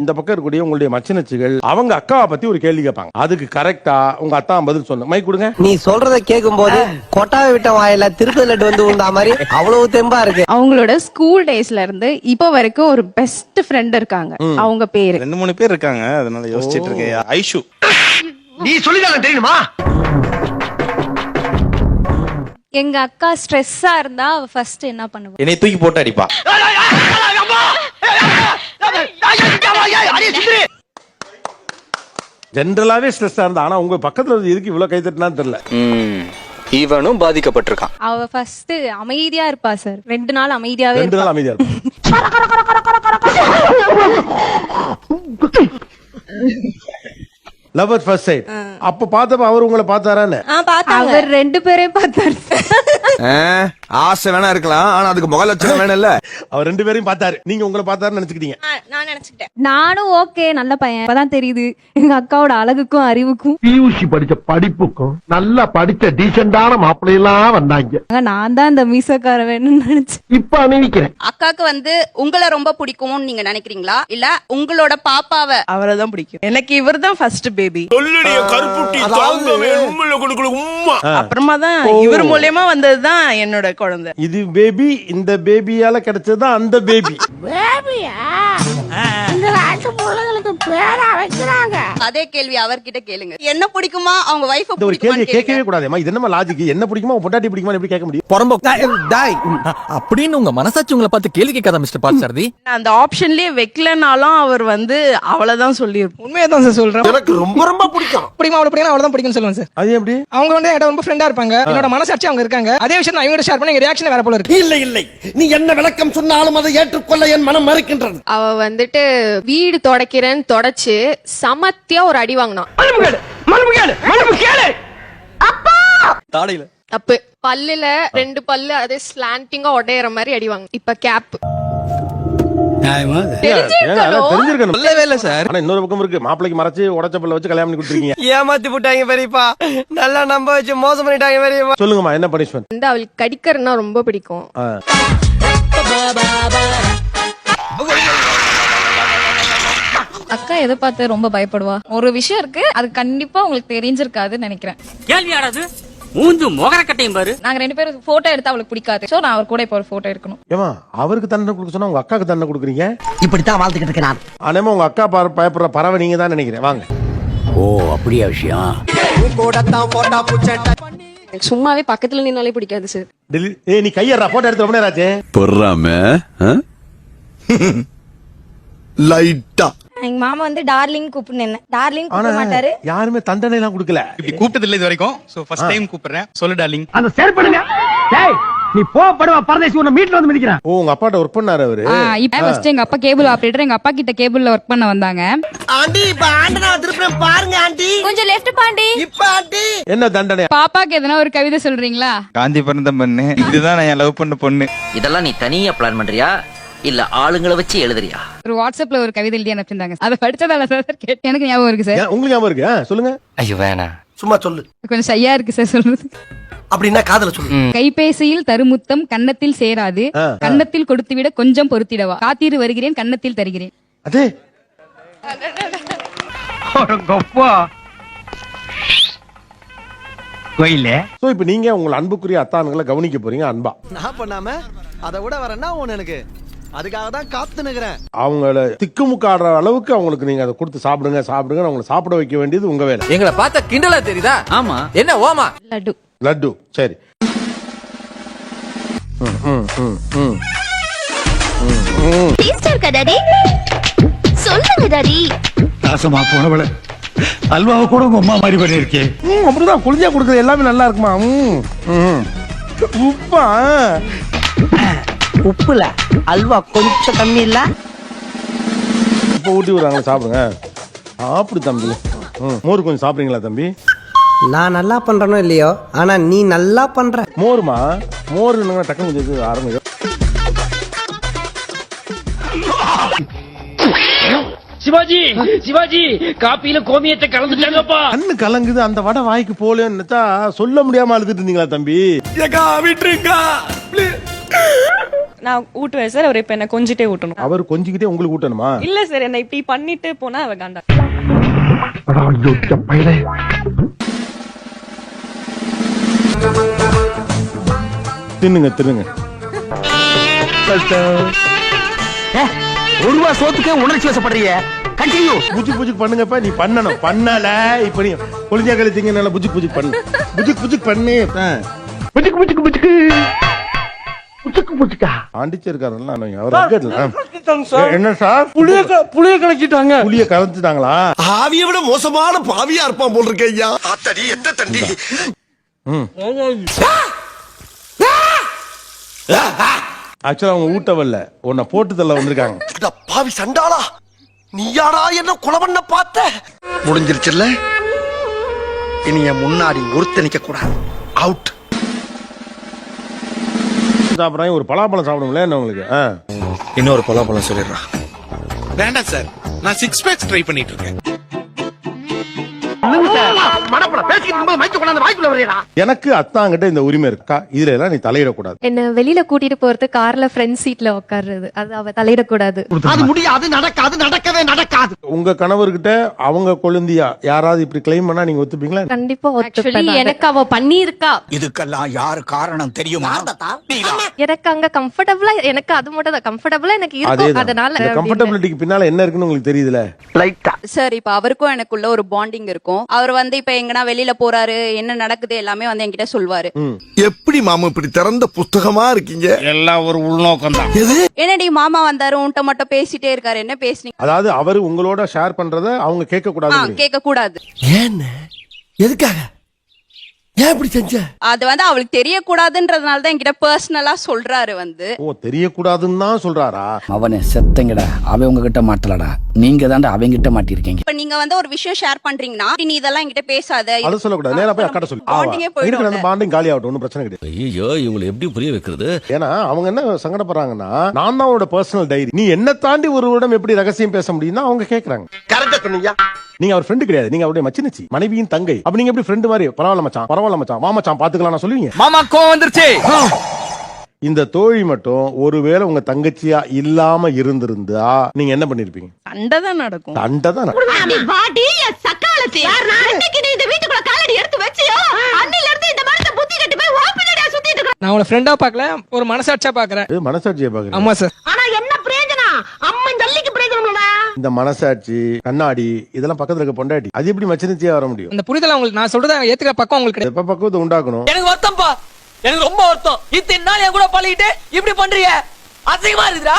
இந்த பக்கம் இருக்கக்கூடிய உங்களுடைய மச்சினச்சிகள் அவங்க அக்காவை பத்தி ஒரு கேள்வி கேட்பாங்க. அதுக்கு கரெக்டா உங்க அத்தா பதில் சொன்ன மைக் கொடுங்க. நீ சொல்றத கேட்கும் போது கொட்டாவை விட்ட வாயில திருப்பதி லட்டு வந்து உண்டா மாதிரி அவ்வளவு தெம்பா இருக்கு. அவங்களோட ஸ்கூல் டேஸ்ல இருந்து இப்ப வரைக்கும் ஒரு பெஸ்ட் ஃப்ரெண்ட் இருக்காங்க. அவங்க பேரு 2-3 பேர் இருக்காங்க. அதனால யோசிச்சிட்டு இருக்கேன். ஐஷு. நீ சொல்லிதானே தெரியுமா? எங்க அக்கா ஸ்ட்ரெஸ்ஸா இருந்தா அவ ஃபர்ஸ்ட் என்ன பண்ணுவா? என்னை தூக்கி போட்டு அடிப்பா. ஜெனரலாவே ஸ்ட்ரெஸ்ஸா இருந்தா, ஆனா உங்க பக்கத்துல இருந்து எதுக்கு இவ்வளவு கை தட்டினான்னு தெரியல. இவனும் பாதிக்கப்பட்டிருக்கான். அவ ஃபர்ஸ்ட் அமைதியா இருப்பா சார். 2 நாள் அமைதியாவே 2 நாள் அமைதியா இருப்பா. Love at first sight. அப்ப பார்த்தப்ப அவர் உங்களை பார்த்தாரான்னு? அவர் 2 பேரையும் பார்த்தாரு. ஆசை வேணா இருக்கலாம், ஆனா அதுக்கு முக லட்சணம் வேணும் இல்ல. அவர் 2 பேரையும் பார்த்தாரு, நீங்க உங்களை பார்த்தாருன்னு நினைச்சுக்கிட்டீங்க. நான் நினைச்சுக்கிட்டேன். நானும் ஓகே நல்ல பையன். இப்பதான் தெரியுது எங்க அக்காவோட அழகுக்கும் அறிவுக்கும் பியூசி படிச்ச படிப்புக்கும் நல்லா படிச்ச டீசென்டான மாப்பிள்ளையெல்லாம் வந்தாங்க. நான் தான் இந்த மீசக்கார வேணும்னு நினைச்சேன். இப்ப அணிவிக்கிறேன். அக்காக்கு வந்து உங்களை ரொம்ப பிடிக்கும்னு நீங்க நினைக்கிறீங்களா இல்ல உங்களோட பாப்பாவை? அவரை தான் பிடிக்கும். எனக்கு இவர் தான் ஃபர்ஸ்ட் பேபி. அப்புறமா தான் இவர் மூலமா வந்ததுதான் என்னோட குழந்தை. இது பேபி, இந்த பேபியால கிடைச்சதுதான் அந்த பேபி. அதே கேள்வி அவர்கிட்ட கேளுங்க. என்ன பிடிக்குமா அவங்க வைஃப் இந்த ஒரு கேள்வியை கேட்கவே கூடாதுமா. இது என்னமா லாஜிக்? என்ன பிடிக்குமா பொண்டாட்டி பிடிக்குமா எப்படி கேட்க முடியும்? அப்படின்னு உங்க மனசாட்சி உங்களை பார்த்து கேள்வி கேட்காத மிஸ்டர் பார்த்தசாரதி. அந்த ஆப்ஷன்லயே வைக்கலனாலும் அவர் வந்து அவ்வளவுதான் சொல்லியிருப்போம். உண்மையதான் சார் சொல்றேன். எனக்கு ரொம்ப ரொம்ப பிடிக்கும். பிடிக்குமா அவ்வளவு பிடிக்கும் அவ்வளவுதான் பிடிக்கும்னு சொல்லுவேன் சார். அது எப்படி? அவங்க வந்து என்கிட்ட ரொம்ப ஃப்ரெண்டா இருப்பாங்க. என்னோட மனசாட்சி அவங்க இருக்காங்க. அதே விஷயம் நான் இவங்க ஷேர் பண்ண எங்க ரியாக்ஷன் வேற போல இருக்கு. இல்லை இல்லை, நீ என்ன விளக்கம் சொன்னாலும் அதை ஏற்றுக்கொள்ள என் மனம் மறுக்கின்றது. அவ வந்துட்டு வீடு தொடக்கிறேன்னு தொடச்சு சமத்தியா ஒரு அடி வாங்கினான். தாடையில தப்பு. பல்லுல 2 பல்லு அதே ஸ்லாண்டிங்கா உடையற மாதிரி அடி வாங்க. இப்ப கேப் தெரிஞ்சிருக்கணும். சொல்லவே இல்ல சார். ஆனா இன்னொரு பக்கம் இருக்கு, மாப்பிளைக்கு மறைச்சு உடைச்ச பல்ல வச்சு கல்யாணம் பண்ணி கொடுத்துருக்கீங்க. ஏமாத்தி போட்டாங்க பெரியப்பா. நல்லா நம்ப வச்சு மோசம் பண்ணிட்டாங்க பெரியப்பா. சொல்லுங்கம்மா, என்ன பனிஷ்மென்ட்? வந்து அவளுக்கு கடிக்கிறதுனா ரொம்ப பிடிக்கும். அக்கா எதை பார்த்து ரொம்ப பயப்படுவா? ஒரு விஷயம் இருக்கு, அது கண்டிப்பா உங்களுக்கு தெரிஞ்சிருக்காதுன்னு நினைக்கிறேன். கேள்வியாடாது மூஞ்சு மொகரக்கட்டையும் பாரு. நாங்க 2 பேரும் போட்டோ எடுத்தா அவளுக்கு பிடிக்காது. சோ நான் அவர் கூட இப்ப ஒரு போட்டோ எடுக்கணும். ஏமா அவருக்கு தண்டனை கொடுக்க சொன்னா உங்க அக்காக்கு தண்டனை கொடுக்குறீங்க? இப்படித்தான் வாழ்ந்துகிட்டு இருக்கேன் நான். ஆனாமா உங்க அக்கா பயப்படுற பறவை நீங்க தான் நினைக்கிறேன். வாங்க. ஓ அப்படியா விஷயம்? சும்மாவே பக்கத்துல நின்னாலே பிடிக்காது சார். நீ கையறா போட்டோ எடுத்து ரொம்ப நேரம் ஆச்சு. பொறாம லைட்டா எங்க மாமா வந்து டார்லிங் கூப்பிடுனேன். டார்லிங் கூப்பிட மாட்டாரு. யாருமே தண்டனை எல்லாம் கொடுக்கல. இப்படி கூப்பிட்டது இல்ல இது வரைக்கும். சோ ஃபர்ஸ்ட் டைம் கூப்பிடுறேன். சொல்லு டார்லிங். அந்த ஷேர் பண்ணுங்க. டேய் நீ படுவா பரதேசி உன்னை மீட்ல வந்து மிதிக்கிறான். ஓ உங்க அப்பாட்ட ஒர்க் பண்ணாரு அவரு? இப்ப ஃபர்ஸ்ட் எங்க அப்பா கேபிள் ஆபரேட்டர். எங்க அப்பா கிட்ட கேபிள்ல ஒர்க் பண்ண வந்தாங்க. ஆண்டி இப்ப ஆண்டனா திருப்பி பாருங்க ஆண்டி. கொஞ்சம் லெஃப்ட் பாண்டி. இப்ப ஆண்டி என்ன தண்டனை? பாப்பாக்கு எதனா ஒரு கவிதை சொல்றீங்களா? காந்தி பிறந்த பொண்ணு, இதுதான் நான் லவ் பண்ண பொண்ணு. இதெல்லாம் நீ தனியா பிளான் பண்றியா இல்ல ஆளுங்களை வச்சு எழுதுறியா? ஒரு வாட்ஸ்அப்ல ஒரு கவிதை எழுதி அனுப்பிச்சிருந்தாங்க. அதை படிச்சதால சார் எனக்கு ஞாபகம் இருக்கு சார். உங்களுக்கு ஞாபகம் இருக்கு? சொல்லுங்க. ஐயோ வேணா, சும்மா சொல்லு. கொஞ்சம் ஷையா இருக்கு சார் சொல்றது. அப்படின்னா காதல சொல்லு. கைபேசியில் தருமுத்தம் கன்னத்தில் சேராது, கன்னத்தில் கொடுத்துவிட கொஞ்சம் பொறுத்திடவா, காத்திரு வருகிறேன் கன்னத்தில் தருகிறேன். அதே கோயிலே. சோ இப்போ நீங்க உங்க அன்புக்குரிய அத்தானுங்களை கவனிக்க போறீங்க அன்பா. நான் பண்ணாம அதை விட வரேன்னா ஒண்ணு எனக்கு. அதுக்காக தான் காத்து நிக்கிறேன். அவங்கள திக்குமுக்காடுற அளவுக்கு அவங்களுக்கு நீங்க அதை கொடுத்து சாப்பிடுங்க சாப்பிடுங்க அவங்களை சாப்பிட வைக்க வேண்டியது உங்க வேலை. எங்களை பார்த்தா கிண்டலா தெரியுதா? ஆமா. என்ன ஓமா? லட்டு. லட்டு. சரி. சொல்லுங்க டாடி. காசமா போனவள அல்வாவை கூட உங்க அம்மா மாதிரி பண்ணிருக்கேன். அப்படிதான் குளிஞ்சா கொடுக்குறது எல்லாமே நல்லா இருக்குமா? உப்பா உப்புல அல்வா கொஞ்சம் கம்மி இல்ல. இப்ப ஊட்டி விடுறாங்க சாப்பிடுங்க. அப்படி தம்பி. மோர் கொஞ்சம் சாப்பிடுறீங்களா தம்பி? நான் நல்லா பண்றனோ இல்லையோ, ஆனா நீ நல்லா பண்ற. மோருமா? மோர் டக்கு கொஞ்சம் ஆரம்பிக்கும். சிவாஜி சிவாஜி காப்பியில கோமியத்தை கலந்துட்டாங்கப்பா. கண்ணு கலங்குது, அந்த வடை வாய்க்கு போலேன்னு சொல்ல முடியாம அழுதுட்டு இருந்தீங்களா தம்பி? விட்டுருங்க. நான் ஊட்டுவேன் சார், அவர் இப்ப என்ன கொஞ்சிட்டே ஊட்டணும். அவர் கொஞ்சிக்கிட்டே உங்களுக்கு ஊட்டணுமா? இல்ல சார், என்ன இப்படி பண்ணிட்டு போனா அவ காண்டா. தின்னுங்க தின்னுங்க. ஒரு ரூபா சோத்துக்கே உணர்ச்சி வசப்படுறிய. கண்டினியூ. புஜுக் புஜுக் பண்ணுங்கப்பா. நீ பண்ணணும். பண்ணல இப்ப நீ கொளிஞ்சா கழித்தீங்க. நல்லா புஜுக் புஜுக் பண்ணு. புஜுக் புஜுக் பண்ணு. புச்சுக்கு புச்சுக்கு புச்சுக்கு புச்சுக்கு புச்சுக்கா ஆண்டிச்சிருக்காருல்ல அவர். என்ன சார்? புளிய கலக்கிட்டாங்க. புளிய கலந்துட்டாங்களா? ஆவியை விட மோசமான பாவியா இருப்பான் போல் இருக்கே ஐயா. ஆத்தடி எத்த தண்டி. ஆக்சுவலா அவங்க ஊட்டவல்ல, உன்னை போட்டு தள்ள வந்திருக்காங்க. பாவி சண்டாளா, நீயாடா என்ன கொலை பண்ண பார்த்த? முடிஞ்சிருச்சுல்ல, இனி என் முன்னாடி ஒருத்த நிக்க கூடாது. அவுட். சாப்பிட்றாங்க. ஒரு பலாப்பழம் சாப்பிடுங்களேன் என்ன உங்களுக்கு? இன்னொரு பலாப்பழம் சொல்லிடுறான். வேண்டாம் சார், நான் 6 பேக்ஸ் ட்ரை பண்ணிட்டு இருக்கேன். எனக்கு அத்தாங்கிட்ட இந்த உரிமை இருக்கா? இதுல எல்லாம் நீ தலையிடக்கூடாது. என்ன வெளியில கூட்டிட்டு போறது, கார்ல ஃப்ரண்ட் சீட்ல உட்காருறது, அது அவ தலையிடக்கூடாது. அது முடியாது, நடக்காது, நடக்கவே நடக்காது. உங்க கணவர்கிட்ட அவங்க கொழுந்தியா யாராவது இப்படி கிளைம் பண்ணா நீங்க ஒத்துப்பீங்களா? கண்டிப்பா ஒத்துப்பேன். எனக்கு அவ பண்ணி இருக்கா. இதுக்கெல்லாம் யாரு காரணம் தெரியுமா? எனக்கு அங்க கம்ஃபர்டபுளா, எனக்கு அது மட்டும் தான் கம்ஃபர்டபுளா எனக்கு இருக்கும். அதேதான். அதனால இந்த கம்ஃபர்டபிலிட்டிக்கு பின்னால என்ன இருக்குன்னு உங்களுக்கு தெரியுதுல. சார் இப்ப அவருக்கும் எனக்குள்ள ஒரு பாண்டிங் இருக்கும். அவர் வந்து இப்ப எங்கனா வெளியில போறாரு, என்ன நடக்குது எல்லாமே வந்து என்கிட்ட சொல்வாரு. எப்படி மாமா இப்படி திறந்த புஸ்தகமா இருக்கீங்க? எல்லாம் ஒரு உள்நோக்கம் தான். என்னடி மாமா வந்தாரு உன்ட்ட மட்டும் பேசிட்டே இருக்காரு, என்ன பேசுனீங்க? அதாவது அவரு உங்களோட ஷேர் பண்றத அவங்க கேட்க கூடாது. கேட்க கூடாது. ஏன்? எதுக்காக? ஏன் இப்படி செஞ்ச? அது வந்து அவளுக்கு தெரியக்கூடாதுன்றதுனால தான் என்கிட்ட பர்சனலா சொல்றாரு வந்து. ஓ, தெரியக்கூடாதுன்னு தான் சொல்றாரா? அவனே செத்தங்கடா, அவன் உங்ககிட்ட மாட்டலடா, நீங்க தாண்டா அவங்க கிட்ட மாட்டிருக்கீங்க. இப்ப நீங்க வந்து ஒரு விஷயம் ஷேர் பண்றீங்கன்னா நீ இதெல்லாம் என்கிட்ட பேசாத, அது சொல்லக்கூடாது. நேரா போய் அக்காட்ட சொல்லு. பாண்டிங்கே போயிடும். அந்த பாண்டிங் காலி ஆகட்டும், ஒன்றும் பிரச்சனை கிடையாது. ஐயோ, இவங்களை எப்படி புரிய வைக்கிறது? ஏன்னா அவங்க என்ன சங்கடப்படுறாங்கன்னா, நான் தான் அவனோட பர்சனல் டைரி, நீ என்ன தாண்டி ஒருவரிடம் எப்படி ரகசியம் பேச முடியும்னா அவங்க கேக்குறாங்க. கரெக்டா சொன்னீங்க. நீங்க அவர் ஃப்ரெண்டு கிடையாது, நீங்க அவருடைய மச்சினிச்சி, மனைவியின் தங்கை. அப்ப நீங்க எப்படி ஃப்ரெண்டு மாதிரி பரவாயில்ல மச்சான், பரவாயில்ல மச்சான், வா மச்சான் பாத்துக்கலாம் சொல்லுவீங்க? மாமா கோவம் வந்துருச்சு. இந்த தோழி மட்டும் ஒருவேளை உங்க தங்கச்சியா இல்லாம இருந்திருந்தா நீங்க என்ன பண்ணிருப்பீங்க? சண்டை தான் நடக்கும். சண்டை தான். நான் உன ஃப்ரெண்டா பார்க்கல, ஒரு மனசாட்சியா பாக்குறேன். மனசாட்சியை பாக்குறேன். ஆமா சார். ஆனா என்ன பிரயோஜனம்? அம்மன் ஜல்லிக்கு பிரயோஜனம்டா. இந்த மனசாட்சி, கண்ணாடி இதெல்லாம் பக்கத்துல இருக்க பொண்டாட்டி, அது எப்படி மச்சினிச்சியா வர முடியும்? அந்த புரிதல் உங்களுக்கு நான் சொல்றத ஏத்துக்கிற பக்கம் உங்களுக்கு கிடையாது. எப்ப பக்குவத்தை உண்டாக்கணும்? எனக்கு வருத்தம்ப்பா, எனக்கு ரொம்ப வருத்தம். இத்தனை நாள் என் கூட பழகிட்டு இப்படி பண்றீங்க, அசிங்கமா இருக்குடா.